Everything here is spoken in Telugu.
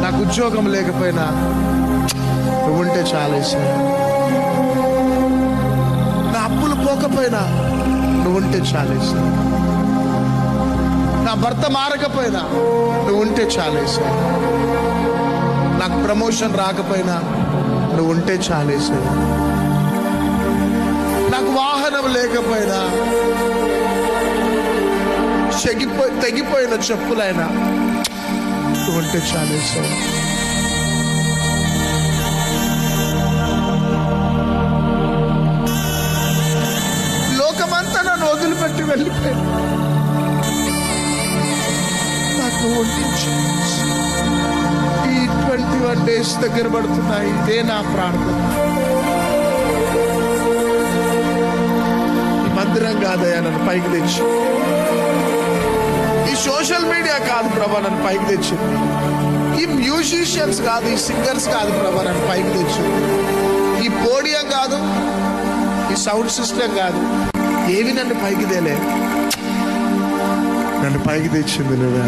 నాకు ఉద్యోగం లేకపోయినా నువ్వు ఉంటే చాలేసయ్యా. నా అప్పులు పోకపోయినా నువ్వు ఉంటే చాలేసయ్యా. నా భర్త మారకపోయినా నువ్వు ఉంటే చాలేసయ్యా. నాకు ప్రమోషన్ రాకపోయినా నువ్వు ఉంటే చాలేసయ్యా. నాకు వాహనం లేకపోయినా, తెగిపోయిన చెప్పులైనా నువ్వు ఉంటే చాలేసయ్యా. లోకమంతా నన్ను వదిలిపెట్టి వెళ్ళిపోయినా నాకు నువ్వు ఉంటే చాలేసయ్యా. ఈ 21 days దగ్గర పడుతున్నాయి. ఇదే నా ప్రార్థన. ఈ మందిరం కాదయ్యా నన్ను పైకి తెచ్చి, ఈ సోషల్ మీడియా కాదు ప్రభా నన్ను పైకి తెచ్చింది, ఈ మ్యూజిషియన్స్ కాదు, ఈ సింగర్స్ కాదు ప్రభా నన్ను పైకి తెచ్చింది, ఈ పోడియం కాదు, ఈ సౌండ్ సిస్టమ్ కాదు, ఏవి నన్ను పైకి తేలే. నన్ను పైకి తెచ్చింది నువ్వే.